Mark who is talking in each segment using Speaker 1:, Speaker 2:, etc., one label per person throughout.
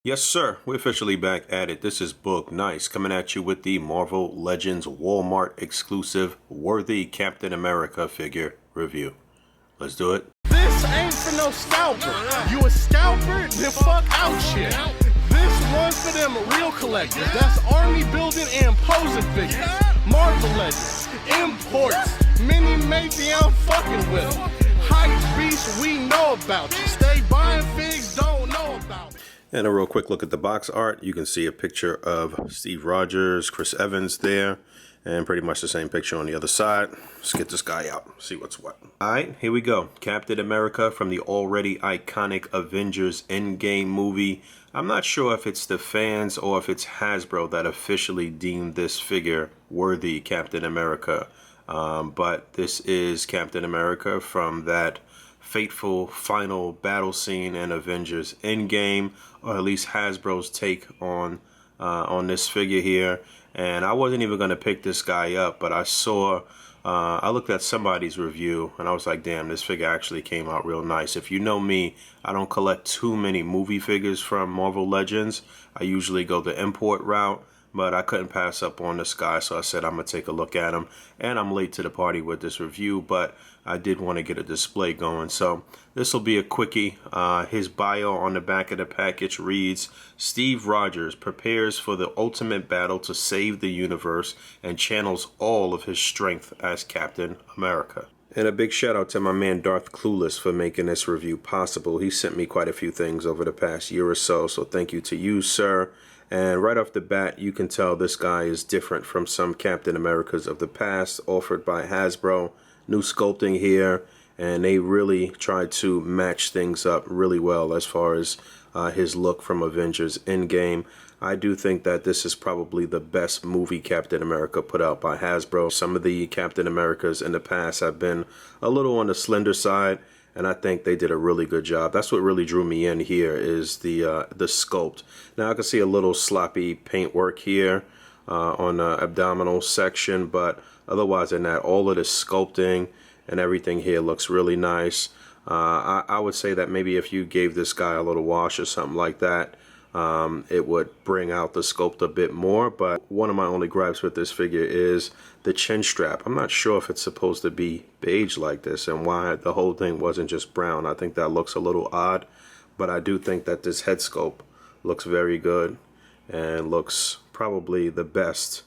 Speaker 1: Yes, sir. We're officially back at it. This is Boog Nice coming at you with the Marvel Legends Walmart exclusive Worthy Captain America figure review. Let's do it.
Speaker 2: This ain't for no scalper. You a scalper? Then fuck out shit. This one's for them real collectors. That's army building and posing figures. Marvel Legends, imports, mini matey I'm fucking with. Hype beast we know about you. Stay buying figs, don't know about it.
Speaker 1: And a real quick look at the box art. You can see a picture of Steve Rogers, Chris Evans there, and pretty much the same picture on the other side. Let's get this guy out, see what's what. Alright, here we go. Captain America from the already iconic Avengers Endgame movie. I'm not sure if it's the fans or if it's Hasbro that officially deemed this figure worthy Captain America. But this is Captain America from that fateful final battle scene in Avengers Endgame, or at least Hasbro's take on this figure here. And I wasn't even going to pick this guy up, but I looked at somebody's review and I was like, damn, this figure actually came out real nice. If you know me, I don't collect too many movie figures from Marvel Legends. I usually go the import route, but I couldn't pass up on this guy, so I said I'm going to take a look at him. And I'm late to the party with this review, but I did want to get a display going. So this will be a quickie. His bio on the back of the package reads, Steve Rogers prepares for the ultimate battle to save the universe and channels all of his strength as Captain America. And a big shout out to my man Darth Clueless for making this review possible. He sent me quite a few things over the past year or so thank you to you, sir. And right off the bat, you can tell this guy is different from some Captain Americas of the past offered by Hasbro. New sculpting here, and they really tried to match things up really well as far as his look from Avengers Endgame. I do think that this is probably the best movie Captain America put out by Hasbro. Some of the Captain Americas in the past have been a little on the slender side, and I think they did a really good job. That's what really drew me in here is the sculpt. Now I can see a little sloppy paint work here on the abdominal section, but otherwise than that, all of the sculpting and everything here looks really nice. I would say that maybe if you gave this guy a little wash or something like that, it would bring out the sculpt a bit more. But one of my only gripes with this figure is the chin strap. I'm not sure if it's supposed to be beige like this and why the whole thing wasn't just brown. I think that looks a little odd, but I do think that this head sculpt looks very good and looks probably the best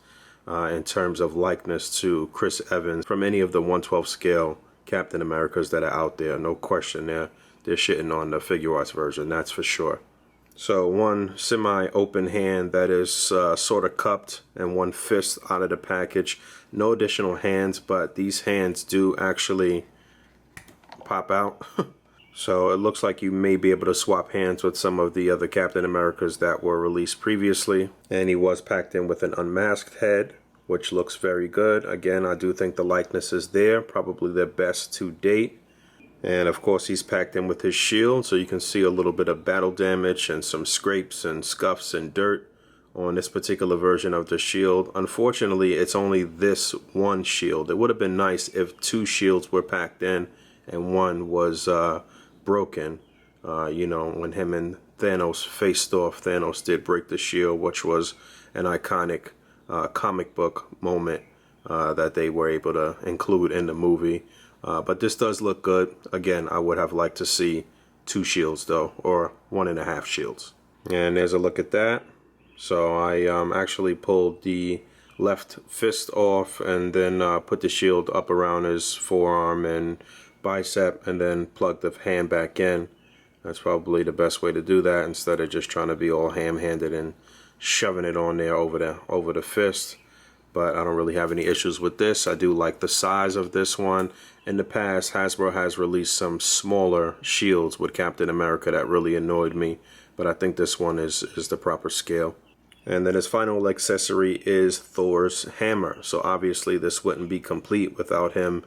Speaker 1: in terms of likeness to Chris Evans from any of the 1/12 scale Captain Americas that are out there. No question, they're shitting on the figure arts version, that's for sure. So one semi-open hand that is sort of cupped and one fist out of the package. No additional hands, but these hands do actually pop out. So it looks like you may be able to swap hands with some of the other Captain Americas that were released previously. And he was packed in with an unmasked head, which looks very good. Again, I do think the likeness is there, probably their best to date. And of course he's packed in with his shield, so you can see a little bit of battle damage and some scrapes and scuffs and dirt on this particular version of the shield. Unfortunately, it's only this one shield. It would have been nice if two shields were packed in and one was broken. You know, when him and Thanos faced off, Thanos did break the shield, which was an iconic comic book moment that they were able to include in the movie. But this does look good. Again, I would have liked to see two shields though, or 1.5 shields. And there's a look at that. So I actually pulled the left fist off and then put the shield up around his forearm and bicep and then plugged the hand back in. That's probably the best way to do that instead of just trying to be all ham-handed and shoving it on there over the fist. But I don't really have any issues with this. I do like the size of this one. In the past, Hasbro has released some smaller shields with Captain America that really annoyed me, but I think this one is the proper scale. And then his final accessory is Thor's hammer. So obviously this wouldn't be complete without him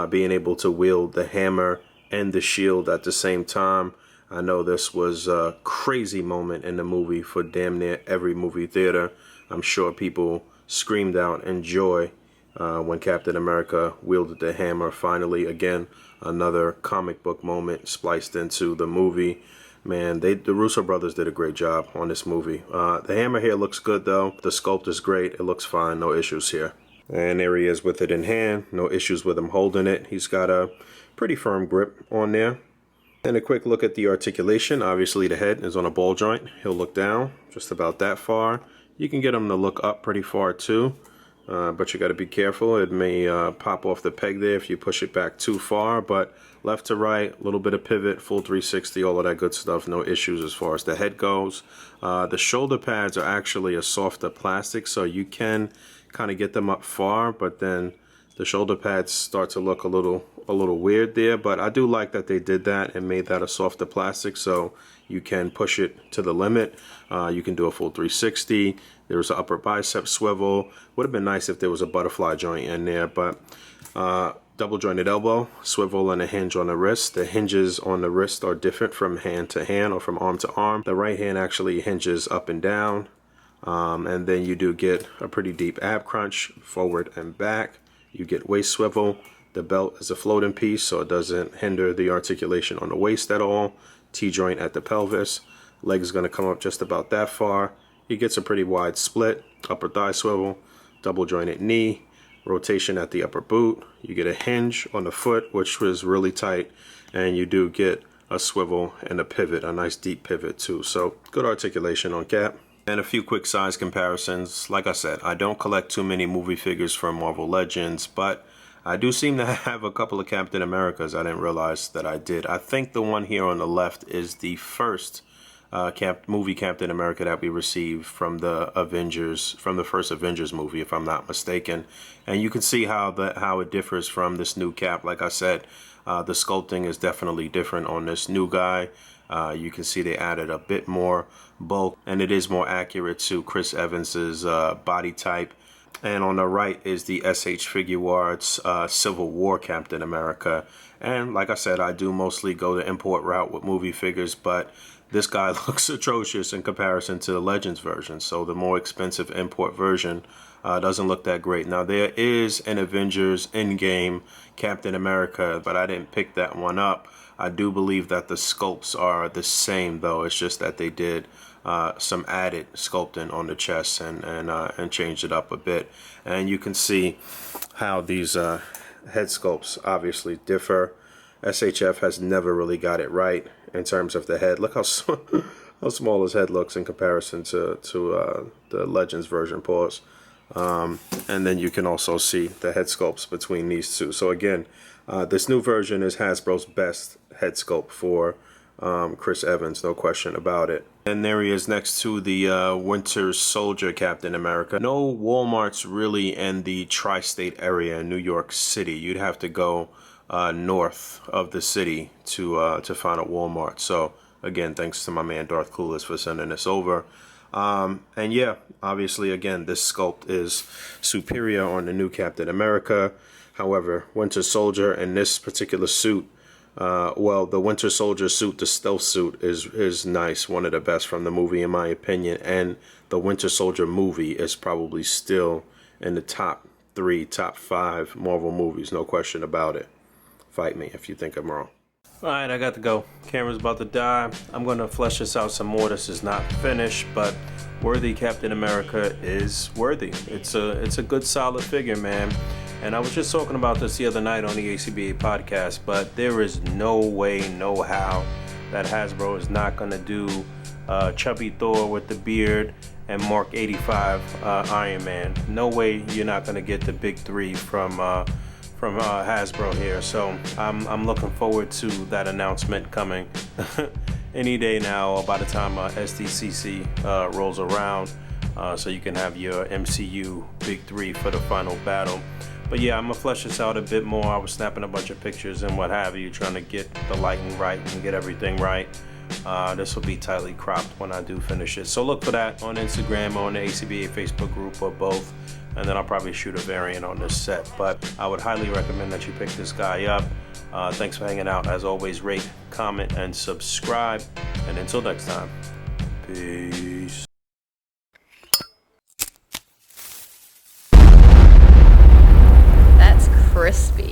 Speaker 1: being able to wield the hammer and the shield at the same time. I know this was a crazy moment in the movie for damn near every movie theater. I'm sure people screamed out in joy when Captain America wielded the hammer finally. Again, another comic book moment spliced into the movie. Man, the Russo brothers did a great job on this movie. The hammer here looks good though. The sculpt is great. It looks fine. No issues here. And there he is with it in hand. No issues with him holding it. He's got a pretty firm grip on there. And a quick look at the articulation. Obviously the head is on a ball joint. He'll look down just about that far. You can get him to look up pretty far too. But you got to be careful. It may pop off the peg there if you push it back too far. But left to right, a little bit of pivot, full 360, all of that good stuff. No issues as far as the head goes. The shoulder pads are actually a softer plastic, so you can kind of get them up far. But then the shoulder pads start to look a little weird there. But I do like that they did that and made that a softer plastic, so you can push it to the limit. You can do a full 360. There's an upper bicep swivel. Would have been nice if there was a butterfly joint in there, but double jointed elbow, swivel, and a hinge on the wrist. The hinges on the wrist are different from hand to hand or from arm to arm. The right hand actually hinges up and down, and then you do get a pretty deep ab crunch forward and back. You get waist swivel. The belt is a floating piece, so it doesn't hinder the articulation on the waist at all. T-joint at the pelvis. Leg is going to come up just about that far. He gets a pretty wide split. Upper thigh swivel, double jointed knee, rotation at the upper boot. You get a hinge on the foot, which was really tight, and you do get a swivel and a pivot, a nice deep pivot too. So good articulation on Cap. And a few quick size comparisons. Like I said, I don't collect too many movie figures from Marvel Legends, but I do seem to have a couple of Captain Americas I didn't realize that I did. I think the one here on the left is the first movie Captain America that we received from the Avengers, from the first Avengers movie, if I'm not mistaken. And you can see how it differs from this new Cap. Like I said, the sculpting is definitely different on this new guy. You can see they added a bit more bulk, and it is more accurate to Chris Evans's body type. And on the right is the SH Figuarts Civil War Captain America. And like I said, I do mostly go the import route with movie figures, but this guy looks atrocious in comparison to the Legends version. So the more expensive import version doesn't look that great. Now there is an Avengers Endgame Captain America, but I didn't pick that one up. I do believe that the sculpts are the same though. It's just that they did some added sculpting on the chest and changed it up a bit. And you can see how these head sculpts obviously differ. SHF has never really got it right in terms of the head. Look how small his head looks in comparison to the Legends version. Pause. And then you can also see the head sculpts between these two. So again, this new version is Hasbro's best head sculpt for Chris Evans, no question about it. And there he is next to the Winter Soldier Captain America. No Walmarts really in the tri-state area in New York City. You'd have to go north of the city to find a Walmart. So again, thanks to my man Darth Clueless for sending this over. And yeah, obviously again, this sculpt is superior on the new Captain America. However, Winter Soldier in this particular suit, well, the Winter Soldier suit, the stealth suit, is nice, one of the best from the movie in my opinion. And the Winter Soldier movie is probably still in the top 3, top 5 Marvel movies, no question about it. Fight me if you think I'm wrong. Alright, I got to go. Camera's about to die. I'm going to flesh this out some more. This is not finished, but worthy Captain America is worthy. It's a good solid figure, man. And I was just talking about this the other night on the ACBA podcast, but there is no way, no how that Hasbro is not going to do Chubby Thor with the beard and Mark 85 Iron Man. No way you're not going to get the big 3 from Hasbro here. So I'm looking forward to that announcement coming any day now, or by the time SDCC rolls around, so you can have your MCU big 3 for the final battle. But yeah, I'm gonna flesh this out a bit more. I was snapping a bunch of pictures and what have you, trying to get the lighting right and get everything right. This will be tightly cropped when I do finish it. So look for that on Instagram or on the ACBA Facebook group or both. And then I'll probably shoot a variant on this set. But I would highly recommend that you pick this guy up. Thanks for hanging out. As always, rate, comment, and subscribe. And until next time, peace.
Speaker 3: That's crispy.